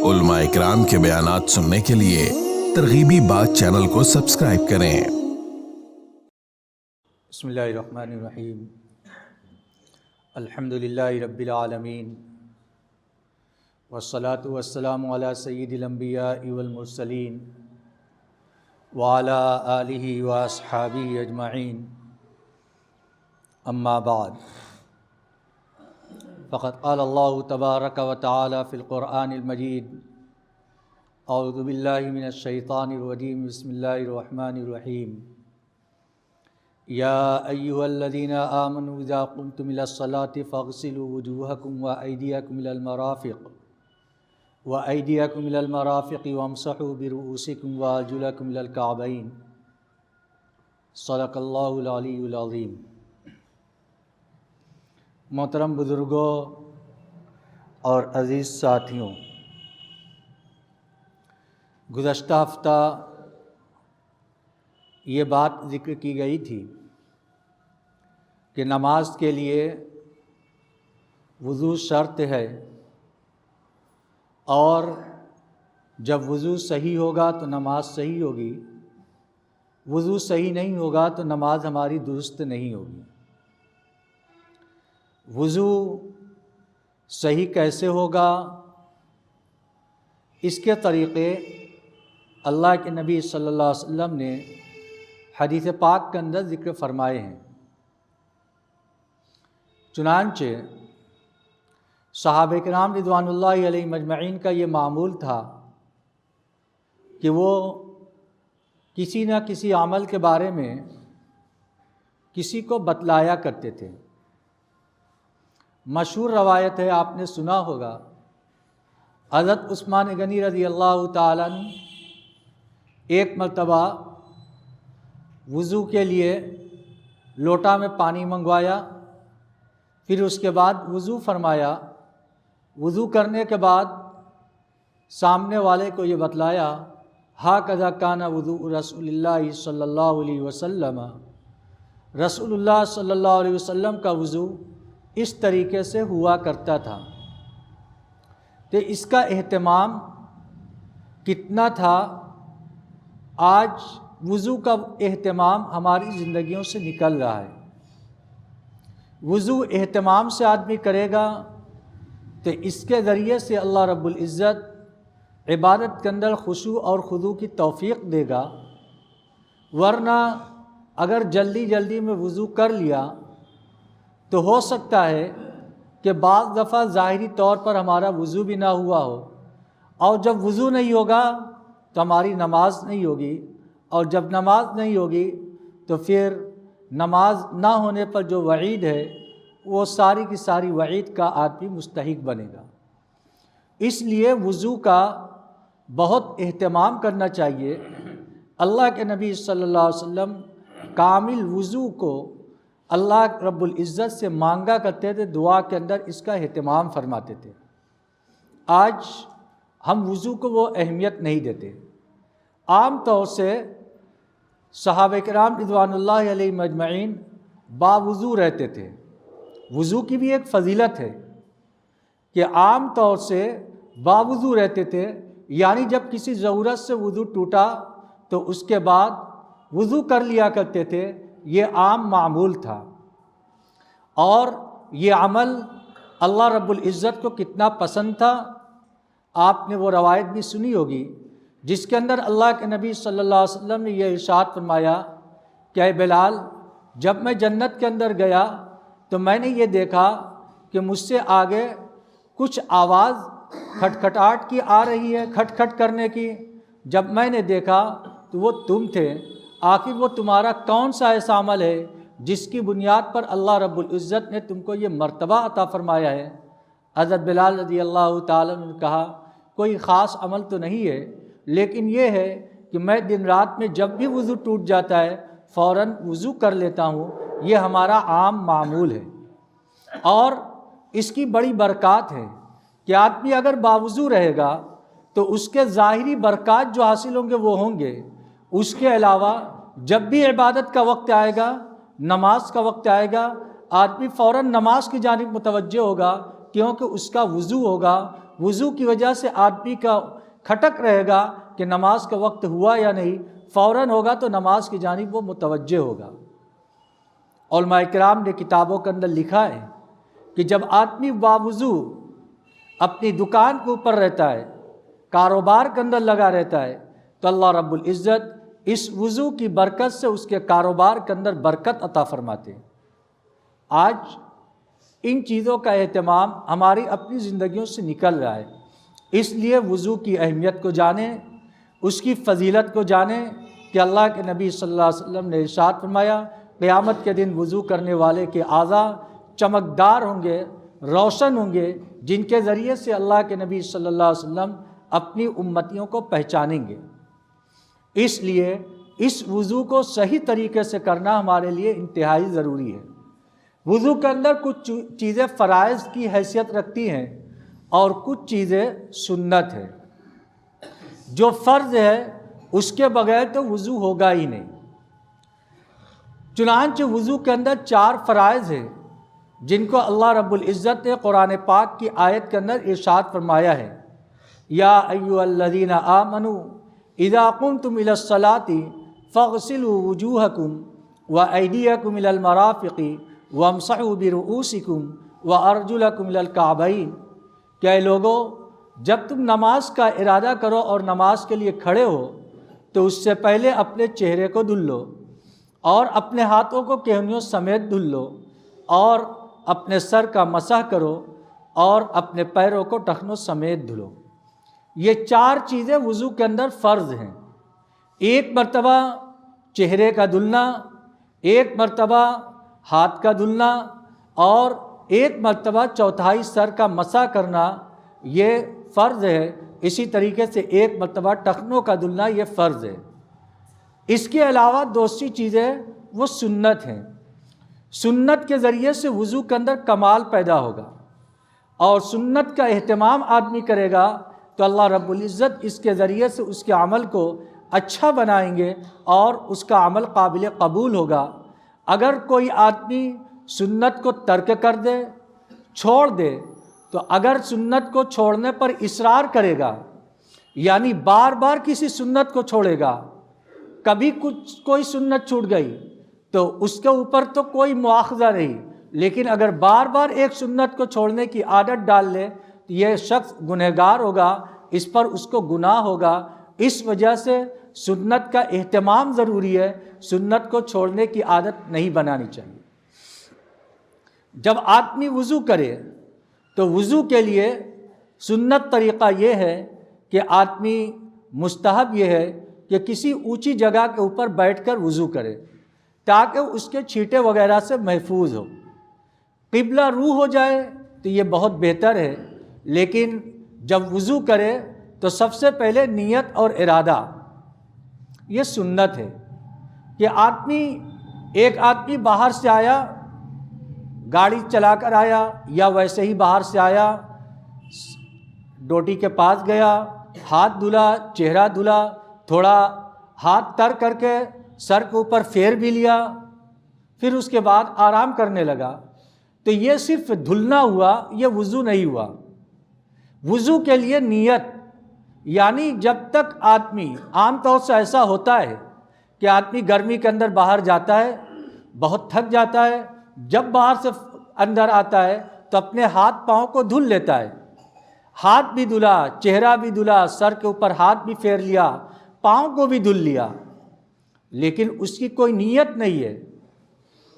علماء اکرام کے بیانات سننے کے لیے ترغیبی بات چینل کو سبسکرائب کریں۔ بسم اللہ الرحمن الرحیم۔ الحمدللہ رب العالمین، والصلاة والسلام علی سید الانبیاء والمرسلین وعلی آلہ واصحابہ اجمعین، اما بعد، فقد قال اللہ تبارک و تعالی فی القرآن المجید: اعوذ باللہ من الشیطان الرجیم، بسم اللہ الرحمن الرحیم۔ یا ایہا الذین آمنوا اذا قمتم الی الصلاۃ فاغسلوا وجوہکم وایدیکم الی المرافق وامسحوا برؤوسکم وارجلکم الی الکعبین۔ صدق اللہ العلی العظیم۔ محترم بزرگوں اور عزیز ساتھیوں، گزشتہ ہفتہ یہ بات ذکر کی گئی تھی کہ نماز کے لیے وضو شرط ہے، اور جب وضو صحیح ہوگا تو نماز صحیح ہوگی، وضو صحیح نہیں ہوگا تو نماز ہماری درست نہیں ہوگی۔ وضو صحیح کیسے ہوگا، اس کے طریقے اللہ کے نبی صلی اللہ علیہ وسلم نے حدیث پاک کے اندر ذکر فرمائے ہیں۔ چنانچہ صحابہ کرام رضوان اللہ علیہ مجمعین کا یہ معمول تھا کہ وہ کسی نہ کسی عمل کے بارے میں کسی کو بتلایا کرتے تھے۔ مشہور روایت ہے، آپ نے سنا ہوگا، حضرت عثمان غنی رضی اللہ تعالیٰ عنہ ایک مرتبہ وضو کے لیے لوٹا میں پانی منگوایا، پھر اس کے بعد وضو فرمایا۔ وضو کرنے کے بعد سامنے والے کو یہ بتلایا: ہاکذا کان وضوء رسول اللہ صلی اللہ علیہ وسلم، رسول اللہ صلی اللہ علیہ وسلم کا وضو اس طریقے سے ہوا کرتا تھا۔ تو اس کا اہتمام کتنا تھا، آج وضو کا اہتمام ہماری زندگیوں سے نکل رہا ہے۔ وضو اہتمام سے آدمی کرے گا تو اس کے ذریعے سے اللہ رب العزت عبادت کے اندر خشوع اور خضوع کی توفیق دے گا، ورنہ اگر جلدی جلدی میں وضو کر لیا تو ہو سکتا ہے کہ بعض دفعہ ظاہری طور پر ہمارا وضو بھی نہ ہوا ہو، اور جب وضو نہیں ہوگا تو ہماری نماز نہیں ہوگی، اور جب نماز نہیں ہوگی تو پھر نماز نہ ہونے پر جو وعید ہے وہ ساری کی ساری وعید کا آدمی مستحق بنے گا۔ اس لیے وضو کا بہت اہتمام کرنا چاہیے۔ اللہ کے نبی صلی اللہ علیہ وسلم کامل وضو کو اللہ رب العزت سے مانگا کرتے تھے، دعا کے اندر اس کا اہتمام فرماتے تھے۔ آج ہم وضو کو وہ اہمیت نہیں دیتے۔ عام طور سے صحابہ کرام رضوان اللہ علیہ مجمعین باوضو رہتے تھے۔ وضو کی بھی ایک فضیلت ہے کہ عام طور سے باوضو رہتے تھے، یعنی جب کسی ضرورت سے وضو ٹوٹا تو اس کے بعد وضو کر لیا کرتے تھے۔ یہ عام معمول تھا، اور یہ عمل اللہ رب العزت کو کتنا پسند تھا۔ آپ نے وہ روایت بھی سنی ہوگی جس کے اندر اللہ کے نبی صلی اللہ علیہ وسلم نے یہ ارشاد فرمایا کہ اے بلال، جب میں جنت کے اندر گیا تو میں نے یہ دیکھا کہ مجھ سے آگے کچھ آواز کھٹکھٹاہٹ کی آ رہی ہے، کھٹ کھٹ کرنے کی۔ جب میں نے دیکھا تو وہ تم تھے۔ آخر وہ تمہارا کون سا ایسا عمل ہے جس کی بنیاد پر اللہ رب العزت نے تم کو یہ مرتبہ عطا فرمایا ہے؟ حضرت بلال رضی اللہ تعالیٰ نے کہا، کوئی خاص عمل تو نہیں ہے، لیکن یہ ہے کہ میں دن رات میں جب بھی وضو ٹوٹ جاتا ہے فوراً وضو کر لیتا ہوں۔ یہ ہمارا عام معمول ہے، اور اس کی بڑی برکات ہے کہ آدمی اگر باوضو رہے گا تو اس کے ظاہری برکات جو حاصل ہوں گے وہ ہوں گے۔ اس کے علاوہ جب بھی عبادت کا وقت آئے گا، نماز کا وقت آئے گا، آدمی فوراً نماز کی جانب متوجہ ہوگا، کیونکہ اس کا وضو ہوگا، وضو کی وجہ سے آدمی کا کھٹک رہے گا کہ نماز کا وقت ہوا یا نہیں، فوراً ہوگا تو نماز کی جانب وہ متوجہ ہوگا۔ علماء کرام نے کتابوں کے اندر لکھا ہے کہ جب آدمی باوضو اپنی دکان کے اوپر رہتا ہے، کاروبار کے اندر لگا رہتا ہے، تو اللہ رب العزت اس وضو کی برکت سے اس کے کاروبار کے اندر برکت عطا فرماتے ہیں۔ آج ان چیزوں کا اہتمام ہماری اپنی زندگیوں سے نکل رہا ہے، اس لیے وضو کی اہمیت کو جانیں، اس کی فضیلت کو جانیں کہ اللہ کے نبی صلی اللہ علیہ وسلم نے ارشاد فرمایا قیامت کے دن وضو کرنے والے کے اعضاء چمکدار ہوں گے، روشن ہوں گے، جن کے ذریعے سے اللہ کے نبی صلی اللہ علیہ وسلم اپنی امتیوں کو پہچانیں گے۔ اس لیے اس وضو کو صحیح طریقے سے کرنا ہمارے لیے انتہائی ضروری ہے۔ وضو کے اندر کچھ چیزیں فرائض کی حیثیت رکھتی ہیں اور کچھ چیزیں سنت ہے۔ جو فرض ہے اس کے بغیر تو وضو ہوگا ہی نہیں۔ چنانچہ وضو کے اندر 4 فرائض ہیں جن کو اللہ رب العزت نے قرآن پاک کی آیت کے اندر ارشاد فرمایا ہے، یا ایھا الذین آمنوا اذا قمتم الی الصلاۃ فاغسلوا وجوہکم وایدیکم الی المرافق وامسحوا برؤوسکم وارجلکم الی الکعبین، کہ اے لوگو جب تم نماز کا ارادہ کرو اور نماز کے لیے کھڑے ہو تو اس سے پہلے اپنے چہرے کو دھل لو اور اپنے ہاتھوں کو کہنیوں سمیت دھل لو اور اپنے سر کا مسح کرو اور اپنے پیروں کو ٹخنوں سمیت دھلو۔ یہ 4 چیزیں وضو کے اندر فرض ہیں۔ ایک مرتبہ چہرے کا دھلنا، ایک مرتبہ ہاتھ کا دھلنا اور ایک مرتبہ چوتھائی سر کا مسح کرنا، یہ فرض ہے۔ اسی طریقے سے ایک مرتبہ ٹخنوں کا دھلنا یہ فرض ہے۔ اس کے علاوہ دوسری چیزیں وہ سنت ہیں۔ سنت کے ذریعے سے وضو کے اندر کمال پیدا ہوگا، اور سنت کا اہتمام آدمی کرے گا تو اللہ رب العزت اس کے ذریعے سے اس کے عمل کو اچھا بنائیں گے اور اس کا عمل قابل قبول ہوگا۔ اگر کوئی آدمی سنت کو ترک کر دے، چھوڑ دے، تو اگر سنت کو چھوڑنے پر اصرار کرے گا، یعنی بار بار کسی سنت کو چھوڑے گا، کبھی کوئی سنت چھوٹ گئی تو اس کے اوپر تو کوئی مواخذہ نہیں، لیکن اگر بار بار ایک سنت کو چھوڑنے کی عادت ڈال لے تو یہ شخص گنہگار ہوگا، اس پر اس کو گناہ ہوگا۔ اس وجہ سے سنت کا اہتمام ضروری ہے، سنت کو چھوڑنے کی عادت نہیں بنانی چاہیے۔ جب آدمی وضو کرے تو وضو کے لیے سنت طریقہ یہ ہے کہ آدمی مستحب یہ ہے کہ کسی اونچی جگہ کے اوپر بیٹھ کر وضو کرے تاکہ اس کے چھینٹے وغیرہ سے محفوظ ہو۔ قبلہ رو ہو جائے تو یہ بہت بہتر ہے، لیکن جب وضو کرے تو سب سے پہلے نیت اور ارادہ، یہ سنت ہے کہ ایک آدمی باہر سے آیا، گاڑی چلا کر آیا یا ویسے ہی باہر سے آیا، ڈوٹی کے پاس گیا، ہاتھ دھلا، چہرہ دھلا، تھوڑا ہاتھ تر کر کے سر کے اوپر پھیر بھی لیا، پھر اس کے بعد آرام کرنے لگا، تو یہ صرف دھلنا ہوا، یہ وضو نہیں ہوا۔ وضو کے لیے نیت، یعنی جب تک آدمی، عام طور سے ایسا ہوتا ہے کہ آدمی گرمی کے اندر باہر جاتا ہے، بہت تھک جاتا ہے، جب باہر سے اندر آتا ہے تو اپنے ہاتھ پاؤں کو دھل لیتا ہے، ہاتھ بھی دھلا، چہرہ بھی دھلا، سر کے اوپر ہاتھ بھی پھیر لیا، پاؤں کو بھی دھل لیا، لیکن اس کی کوئی نیت نہیں ہے۔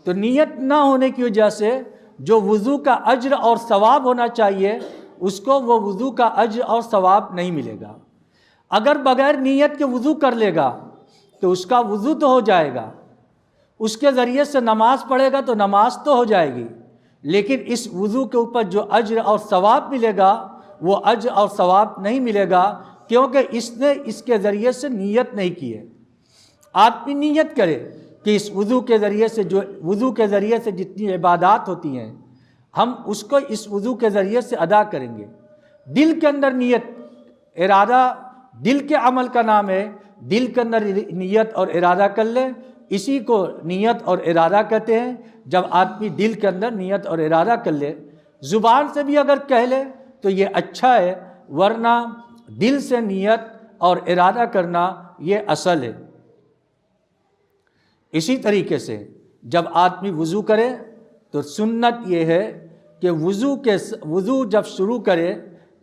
تو نیت نہ ہونے کی وجہ سے جو وضو کا اجر اور ثواب ہونا چاہیے اس کو وہ وضو کا اجر اور ثواب نہیں ملے گا۔ اگر بغیر نیت کے وضو کر لے گا تو اس کا وضو تو ہو جائے گا، اس کے ذریعے سے نماز پڑھے گا تو نماز تو ہو جائے گی، لیکن اس وضو کے اوپر جو اجر اور ثواب ملے گا وہ اجر اور ثواب نہیں ملے گا، کیونکہ اس نے اس کے ذریعے سے نیت نہیں کی ہے۔ آدمی نیت کرے کہ اس وضو کے ذریعے سے جتنی عبادات ہوتی ہیں ہم اس کو اس وضو کے ذریعے سے ادا کریں گے۔ دل کے اندر نیت، ارادہ دل کے عمل کا نام ہے، دل کے اندر نیت اور ارادہ کر لے، اسی کو نیت اور ارادہ کہتے ہیں۔ جب آدمی دل کے اندر نیت اور ارادہ کر لے، زبان سے بھی اگر کہہ لے تو یہ اچھا ہے، ورنہ دل سے نیت اور ارادہ کرنا یہ اصل ہے۔ اسی طریقے سے جب آدمی وضو کرے تو سنت یہ ہے کہ وضو جب شروع کرے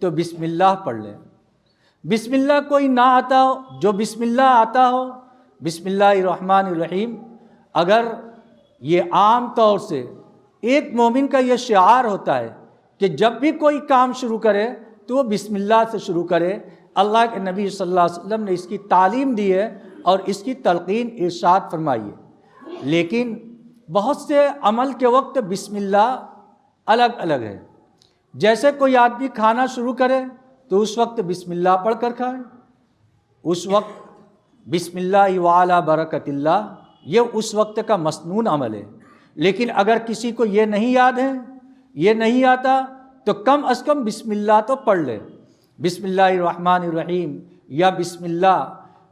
تو بسم اللہ پڑھ لے۔ بسم اللہ کوئی نہ آتا ہو، جو بسم اللہ آتا ہو، بسم اللہ الرحمن الرحیم، اگر یہ عام طور سے ایک مومن کا یہ شعار ہوتا ہے کہ جب بھی کوئی کام شروع کرے تو وہ بسم اللہ سے شروع کرے۔ اللہ کے نبی صلی اللہ علیہ وسلم نے اس کی تعلیم دی ہے اور اس کی تلقین ارشاد فرمائی ہے۔ لیکن بہت سے عمل کے وقت بسم اللہ الگ الگ ہے۔ جیسے کوئی آدمی کھانا شروع کرے تو اس وقت بسم اللہ پڑھ کر کھائے، اس وقت بسم اللہ وعلی برکت اللہ، یہ اس وقت کا مسنون عمل ہے۔ لیکن اگر کسی کو یہ نہیں یاد ہے، یہ نہیں آتا، تو کم از کم بسم اللہ تو پڑھ لے، بسم اللہ الرحمن الرحیم یا بسم اللہ۔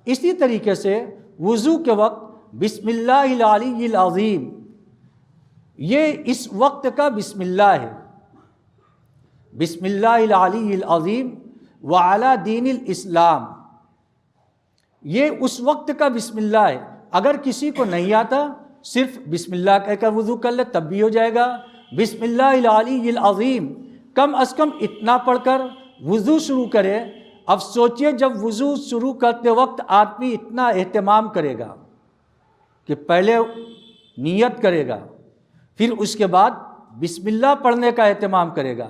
اسی طریقے سے وضو کے وقت بسم اللہ العلی العظیم، یہ اس وقت کا بسم اللہ ہے۔ بسم اللہ العلی العظیم وعلی دین الاسلام، یہ اس وقت کا بسم اللہ ہے۔ اگر کسی کو نہیں آتا صرف بسم اللہ کہہ کر وضو کر لے تب بھی ہو جائے گا۔ بسم اللہ العلی العظیم کم از کم اتنا پڑھ کر وضو شروع کرے۔ اب سوچئے جب وضو شروع کرتے وقت آدمی اتنا اہتمام کرے گا کہ پہلے نیت کرے گا، پھر اس کے بعد بسم اللہ پڑھنے کا اہتمام کرے گا،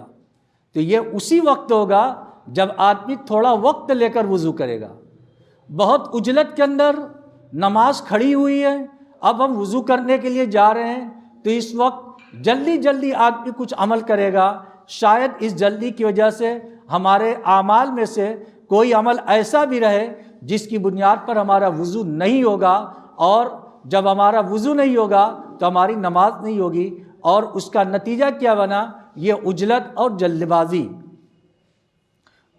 تو یہ اسی وقت ہوگا جب آدمی تھوڑا وقت لے کر وضو کرے گا۔ بہت عجلت کے اندر نماز کھڑی ہوئی ہے، اب ہم وضو کرنے کے لیے جا رہے ہیں، تو اس وقت جلدی جلدی آدمی کچھ عمل کرے گا۔ شاید اس جلدی کی وجہ سے ہمارے اعمال میں سے کوئی عمل ایسا بھی رہے جس کی بنیاد پر ہمارا وضو نہیں ہوگا، اور جب ہمارا وضو نہیں ہوگا تو ہماری نماز نہیں ہوگی، اور اس کا نتیجہ کیا بنا؟ یہ عجلت اور جلد بازی۔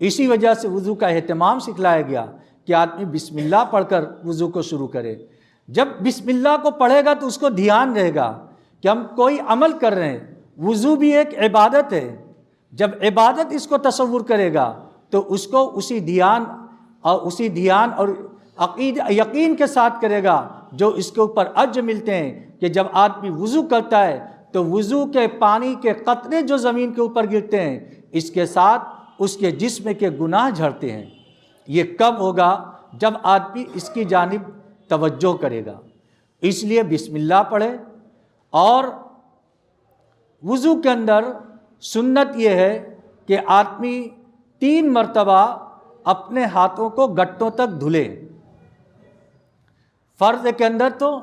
اسی وجہ سے وضو کا اہتمام سکھلایا گیا کہ آدمی بسم اللہ پڑھ کر وضو کو شروع کرے۔ جب بسم اللہ کو پڑھے گا تو اس کو دھیان رہے گا کہ ہم کوئی عمل کر رہے ہیں۔ وضو بھی ایک عبادت ہے، جب عبادت اس کو تصور کرے گا تو اس کو اسی دھیان اور یقین کے ساتھ کرے گا جو اس کے اوپر اجر ملتے ہیں کہ جب آدمی وضو کرتا ہے تو وضو کے پانی کے قطرے جو زمین کے اوپر گرتے ہیں اس کے ساتھ اس کے جسم کے گناہ جھڑتے ہیں۔ یہ کب ہوگا؟ جب آدمی اس کی جانب توجہ کرے گا۔ اس لیے بسم اللہ پڑھے۔ اور وضو کے اندر سنت یہ ہے کہ آدمی 3 مرتبہ اپنے ہاتھوں کو گٹوں تک دھلے۔ فرض کے اندر تو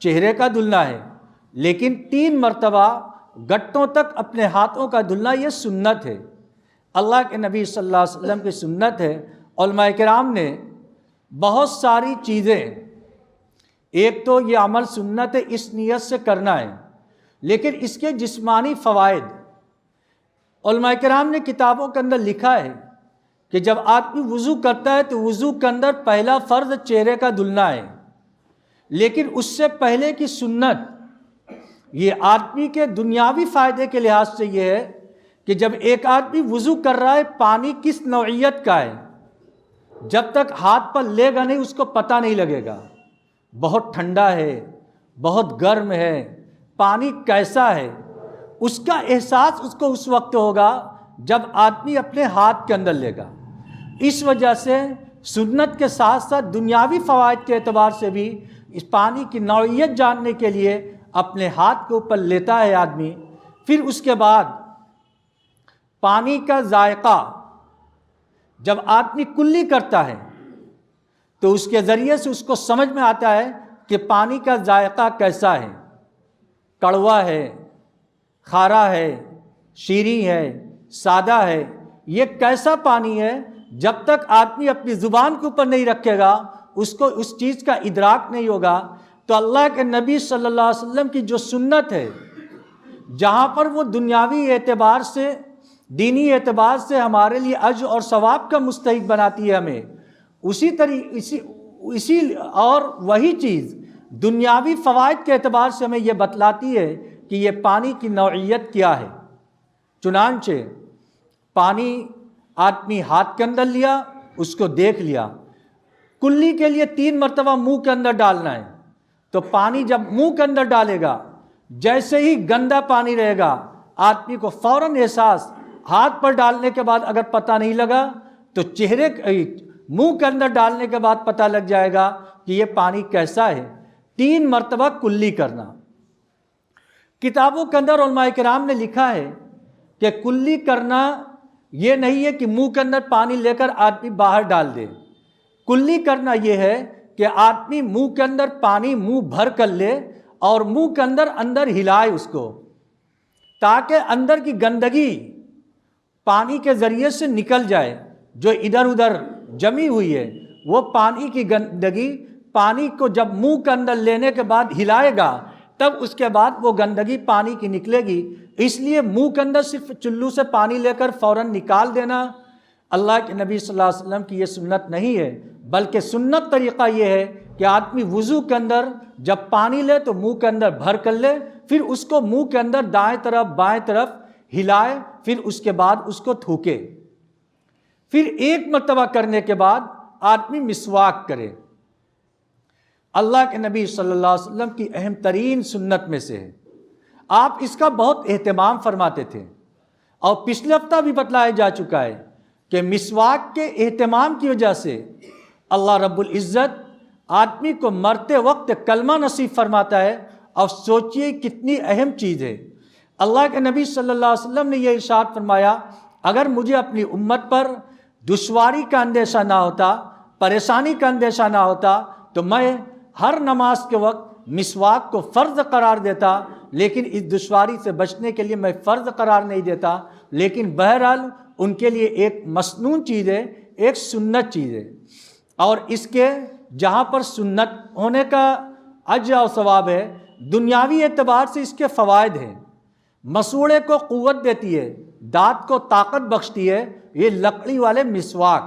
چہرے کا دھلنا ہے، لیکن 3 مرتبہ گٹوں تک اپنے ہاتھوں کا دھلنا یہ سنت ہے، اللہ کے نبی صلی اللہ علیہ وسلم کی سنت ہے۔ علماء کرام نے بہت ساری چیزیں، ایک تو یہ عمل سنت ہے اس نیت سے کرنا ہے، لیکن اس کے جسمانی فوائد علماء کرام نے کتابوں کے اندر لکھا ہے کہ جب آدمی وضو کرتا ہے تو وضو کے اندر پہلا فرض چہرے کا دھلنا ہے، لیکن اس سے پہلے کی سنت یہ آدمی کے دنیاوی فائدے کے لحاظ سے یہ ہے کہ جب ایک آدمی وضو کر رہا ہے پانی کس نوعیت کا ہے، جب تک ہاتھ پر لے گا نہیں اس کو پتہ نہیں لگے گا، بہت ٹھنڈا ہے، بہت گرم ہے، پانی کیسا ہے، اس کا احساس اس کو اس وقت ہوگا جب آدمی اپنے ہاتھ کے اندر لے گا۔ اس وجہ سے سنت کے ساتھ ساتھ دنیاوی فوائد کے اعتبار سے بھی اس پانی کی نوعیت جاننے کے لیے اپنے ہاتھ کے اوپر لیتا ہے آدمی۔ پھر اس کے بعد پانی کا ذائقہ جب آدمی کلی کرتا ہے تو اس کے ذریعے سے اس کو سمجھ میں آتا ہے کہ پانی کا ذائقہ کیسا ہے، کڑوا ہے، کھارا ہے، شیریں ہے، سادہ ہے، یہ کیسا پانی ہے۔ جب تک آدمی اپنی زبان کے اوپر نہیں رکھے گا اس کو اس چیز کا ادراک نہیں ہوگا۔ تو اللہ کے نبی صلی اللہ علیہ وسلم کی جو سنت ہے جہاں پر وہ دنیاوی اعتبار سے، دینی اعتبار سے ہمارے لیے اجر اور ثواب کا مستحق بناتی ہے ہمیں، اسی اور وہی چیز دنیاوی فوائد کے اعتبار سے ہمیں یہ بتلاتی ہے کہ یہ پانی کی نوعیت کیا ہے۔ چنانچہ پانی آدمی ہاتھ کے اندر لیا، اس کو دیکھ لیا، کلی کے لیے 3 مرتبہ منہ کے اندر ڈالنا ہے، تو پانی جب منہ کے اندر ڈالے گا، جیسے ہی گندا پانی رہے گا آدمی کو فوراً احساس، ہاتھ پر ڈالنے کے بعد اگر پتہ نہیں لگا تو منہ کے اندر ڈالنے کے بعد پتہ لگ جائے گا کہ یہ پانی کیسا ہے۔ 3 مرتبہ کلی کرنا۔ کتابوں کے اندر علماء کرام نے لکھا ہے کہ کلی کرنا یہ نہیں ہے کہ منہ کے اندر پانی لے کر آدمی باہر ڈال دے، کلی کرنا یہ ہے کہ آدمی منہ کے اندر پانی منہ بھر کر لے اور منہ کے اندر ہلائے اس کو، تاکہ اندر کی گندگی پانی کے ذریعے سے نکل جائے، جو ادھر ادھر جمی ہوئی ہے وہ پانی کی گندگی، پانی کو جب منہ کے اندر لینے کے بعد ہلائے گا تب اس کے بعد وہ گندگی پانی کی نکلے گی۔ اس لیے منہ کے اندر صرف چلو سے پانی لے کر فوراً نکال دینا اللہ کے نبی صلی اللہ علیہ وسلم کی یہ سنت نہیں ہے، بلکہ سنت طریقہ یہ ہے کہ آدمی وضو کے اندر جب پانی لے تو منہ کے اندر بھر کر لے، پھر اس کو منہ کے اندر دائیں طرف بائیں طرف ہلائے، پھر اس کے بعد اس کو تھوکے۔ پھر 1 مرتبہ کرنے کے بعد آدمی مسواک کرے۔ اللہ کے نبی صلی اللہ علیہ وسلم کی اہم ترین سنت میں سے ہے، آپ اس کا بہت اہتمام فرماتے تھے، اور پچھلے ہفتہ بھی بتلایا جا چکا ہے کہ مسواک کے اہتمام کی وجہ سے اللہ رب العزت آدمی کو مرتے وقت کلمہ نصیب فرماتا ہے۔ اور سوچئے کتنی اہم چیز ہے، اللہ کے نبی صلی اللہ علیہ وسلم نے یہ ارشاد فرمایا، اگر مجھے اپنی امت پر دشواری کا اندیشہ نہ ہوتا، پریشانی کا اندیشہ نہ ہوتا، تو میں ہر نماز کے وقت مسواک کو فرض قرار دیتا، لیکن اس دشواری سے بچنے کے لیے میں فرض قرار نہیں دیتا، لیکن بہرحال ان کے لیے ایک مسنون چیز ہے، ایک سنت چیز ہے، اور اس کے جہاں پر سنت ہونے کا اجر و ثواب ہے، دنیاوی اعتبار سے اس کے فوائد ہیں۔ مسوڑے کو قوت دیتی ہے، دانت کو طاقت بخشتی ہے یہ لکڑی والے مسواک۔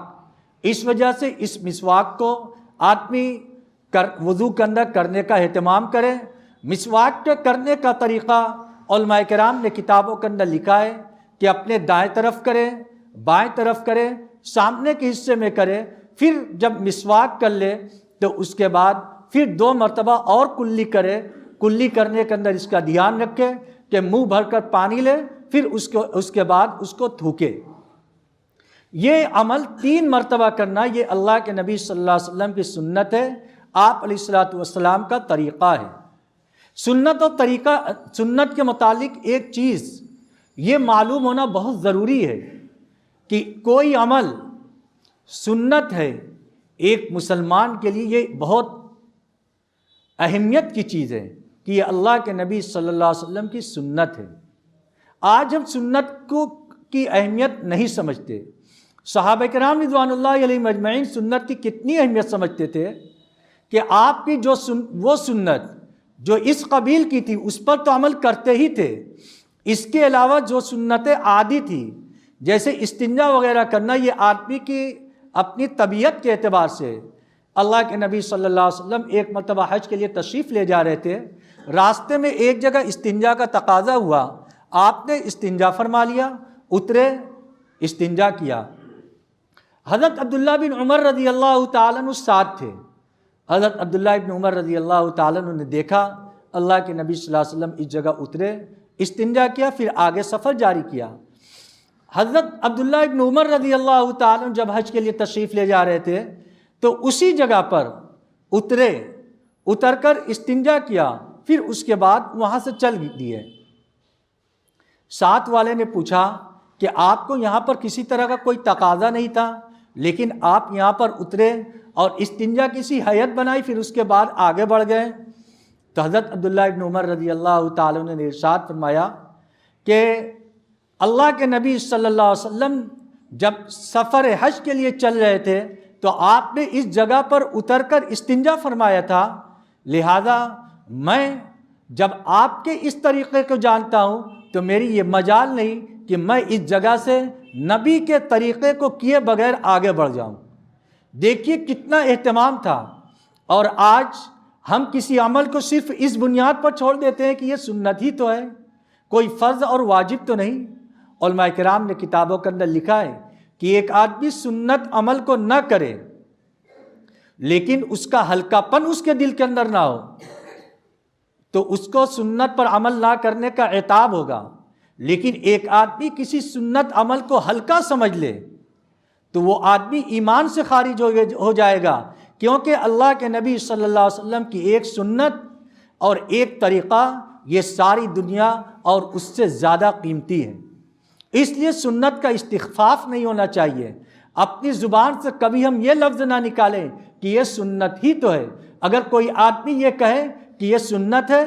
اس وجہ سے اس مسواک کو آدمی وضو کے اندر کرنے کا اہتمام کرے۔ مسواک کے کرنے کا طریقہ علماء کرام نے کتابوں کے اندر لکھا ہے کہ اپنے دائیں طرف کرے، بائیں طرف کرے، سامنے کے حصے میں کرے، پھر جب مسواک کر لے تو اس کے بعد پھر 2 مرتبہ اور کلی کرے۔ کلی کرنے کے اندر اس کا دھیان رکھے کہ منہ بھر کر پانی لے، پھر اس کے بعد اس کو تھوکے۔ یہ عمل 3 مرتبہ کرنا یہ اللہ کے نبی صلی اللہ علیہ وسلم کی سنت ہے، آپ علیہ الصلوۃ والسلام کا طریقہ ہے۔ سنت اور طریقہ، سنت کے متعلق ایک چیز یہ معلوم ہونا بہت ضروری ہے کہ کوئی عمل سنت ہے، ایک مسلمان کے لیے یہ بہت اہمیت کی چیز ہے کہ یہ اللہ کے نبی صلی اللہ علیہ وسلم کی سنت ہے۔ آج ہم سنت کی اہمیت نہیں سمجھتے۔ صحابہ کرام رضوان اللہ علیہم اجمعین سنت کی کتنی اہمیت سمجھتے تھے کہ آپ کی وہ سنت جو اس قبیل کی تھی اس پر تو عمل کرتے ہی تھے، اس کے علاوہ جو سنتیں عادی تھی جیسے استنجا وغیرہ کرنا، یہ آدمی کی اپنی طبیعت کے اعتبار سے۔ اللہ کے نبی صلی اللہ علیہ وسلم ایک مرتبہ حج کے لیے تشریف لے جا رہے تھے، راستے میں ایک جگہ استنجا کا تقاضا ہوا، آپ نے استنجا فرما لیا، اترے، استنجا کیا۔ حضرت عبداللہ بن عمر رضی اللہ تعالیٰ عنہ ساتھ تھے۔ حضرت عبداللہ بن عمر رضی اللہ تعالیٰ عنہ نے دیکھا اللہ کے نبی صلی اللہ علیہ وسلم اس جگہ اترے، استنجا کیا، پھر آگے سفر جاری کیا۔ حضرت عبداللہ بن عمر رضی اللہ تعالیٰ عنہ جب حج کے لیے تشریف لے جا رہے تھے تو اسی جگہ پر اترے، اتر کر استنجا کیا، پھر اس کے بعد وہاں سے چل دیے۔ ساتھ والے نے پوچھا کہ آپ کو یہاں پر کسی طرح کا کوئی تقاضا نہیں تھا، لیکن آپ یہاں پر اترے اور استنجا کسی حیت بنائی، پھر اس کے بعد آگے بڑھ گئے۔ تو حضرت عبداللہ ابن عمر رضی اللہ تعالیٰ عنہ نے ارشاد فرمایا کہ اللہ کے نبی صلی اللہ علیہ وسلم جب سفر حج کے لیے چل رہے تھے تو آپ نے اس جگہ پر اتر کر استنجا فرمایا تھا، لہذا میں جب آپ کے اس طریقے کو جانتا ہوں تو میری یہ مجال نہیں کہ میں اس جگہ سے نبی کے طریقے کو کیے بغیر آگے بڑھ جاؤں۔ دیکھیے کتنا اہتمام تھا، اور آج ہم کسی عمل کو صرف اس بنیاد پر چھوڑ دیتے ہیں کہ یہ سنت ہی تو ہے، کوئی فرض اور واجب تو نہیں۔ علماء کرام نے کتابوں کے اندر لکھا ہے کہ ایک آدمی سنت عمل کو نہ کرے لیکن اس کا ہلکا پن اس کے دل کے اندر نہ ہو تو اس کو سنت پر عمل نہ کرنے کا عتاب ہوگا. لیکن ایک آدمی کسی سنت عمل کو ہلکا سمجھ لے تو وہ آدمی ایمان سے خارج ہو جائے گا، کیونکہ اللہ کے نبی صلی اللہ علیہ وسلم کی ایک سنت اور ایک طریقہ یہ ساری دنیا اور اس سے زیادہ قیمتی ہے. اس لیے سنت کا استخفاف نہیں ہونا چاہیے. اپنی زبان سے کبھی ہم یہ لفظ نہ نکالیں کہ یہ سنت ہی تو ہے. اگر کوئی آدمی یہ کہے کہ یہ سنت ہے،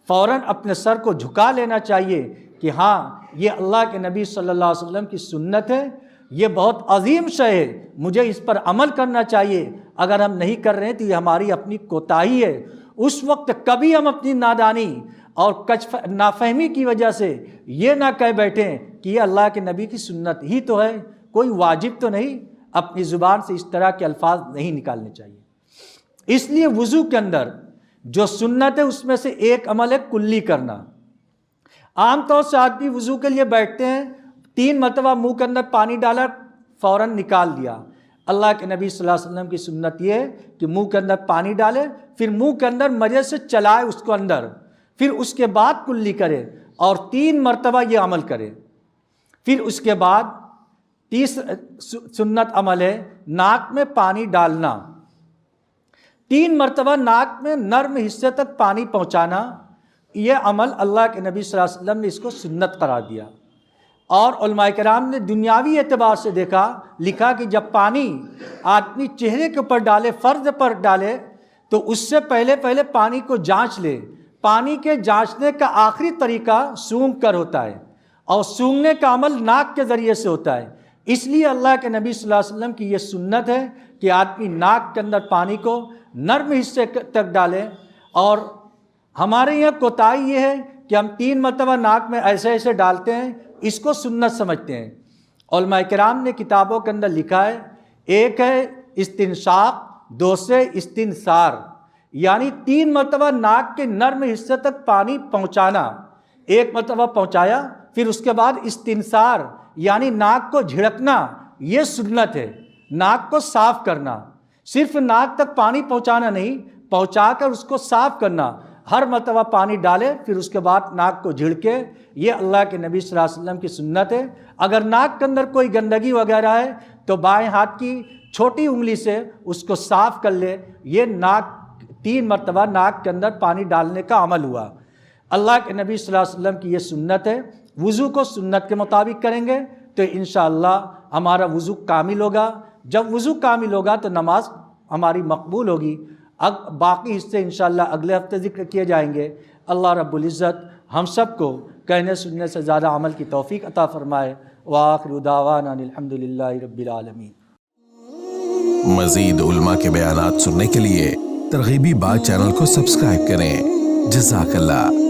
فوراً اپنے سر کو جھکا لینا چاہیے کہ ہاں یہ اللہ کے نبی صلی اللہ علیہ وسلم کی سنت ہے، یہ بہت عظیم شے ہے، مجھے اس پر عمل کرنا چاہیے. اگر ہم نہیں کر رہے ہیں تو یہ ہماری اپنی کوتاہی ہے. اس وقت کبھی ہم اپنی نادانی اور نافہمی کی وجہ سے یہ نہ کہہ بیٹھیں کہ یہ اللہ کے نبی کی سنت ہی تو ہے، کوئی واجب تو نہیں. اپنی زبان سے اس طرح کے الفاظ نہیں نکالنے چاہیے. اس لیے وضو کے اندر جو سنت ہے اس میں سے ایک عمل ہے کلی کرنا. عام طور سے آدمی وضو کے لیے بیٹھتے ہیں، 3 مرتبہ منہ کے اندر پانی ڈالا، فوراً نکال دیا. اللہ کے نبی صلی اللہ علیہ وسلم کی سنت یہ ہے کہ منہ کے اندر پانی ڈالے، پھر منہ کے اندر مزے سے چلائے اس کو اندر، پھر اس کے بعد کلی کرے اور 3 مرتبہ یہ عمل کرے. پھر اس کے بعد سنت عمل ہے ناک میں پانی ڈالنا. 3 مرتبہ ناک میں نرم حصے تک پانی پہنچانا. یہ عمل اللہ کے نبی صلی اللہ علیہ وسلم نے اس کو سنت قرار دیا. اور علماء کرام نے دنیاوی اعتبار سے لکھا کہ جب پانی آدمی چہرے کے اوپر ڈالے، فرض پر ڈالے، تو اس سے پہلے پانی کو جانچ لے. پانی کے جانچنے کا آخری طریقہ سونگھ کر ہوتا ہے، اور سونگھنے کا عمل ناک کے ذریعے سے ہوتا ہے. اس لیے اللہ کے نبی صلی اللہ علیہ وسلم کی یہ سنت ہے کہ آدمی ناک کے اندر پانی کو نرم حصے تک ڈالے. اور ہمارے یہاں کوتاہی یہ ہے کہ ہم 3 مرتبہ ناک میں ایسے ڈالتے ہیں، اس کو سنت سمجھتے ہیں. علماء کرام نے کتابوں کے اندر لکھا ہے، ایک ہے استنشاق، دوسرے استنثار، یعنی 3 مرتبہ ناک کے نرم حصے تک پانی پہنچانا. 1 مرتبہ پہنچایا، پھر اس کے بعد استنثار یعنی ناک کو جھڑکنا، یہ سنت ہے. ناک کو صاف کرنا، صرف ناک تک پانی پہنچانا نہیں، پہنچا کر اس کو صاف کرنا. ہر مرتبہ پانی ڈالے، پھر اس کے بعد ناک کو جھڑکے. یہ اللہ کے نبی صلی اللہ علیہ وسلم کی سنت ہے. اگر ناک کے اندر کوئی گندگی وغیرہ ہے تو بائیں ہاتھ کی چھوٹی انگلی سے اس کو صاف کر لے. یہ 3 مرتبہ ناک کے اندر پانی ڈالنے کا عمل ہوا. اللہ کے نبی صلی اللہ علیہ وسلم کی یہ سنت ہے. وضو کو سنت کے مطابق کریں گے تو انشاءاللہ ہمارا وضو کامل ہوگا. جب وضو کامل ہوگا تو نماز ہماری مقبول ہوگی. باقی حصے انشاءاللہ اگلے ہفتے ذکر کیے جائیں گے. اللہ رب العزت ہم سب کو کہنے سننے سے زیادہ عمل کی توفیق عطا فرمائے. وآخر دعوانا الحمدللہ رب العالمین. مزید علماء کے بیانات سننے کے لیے ترغیبی بات چینل کو سبسکرائب کریں. جزاک اللہ.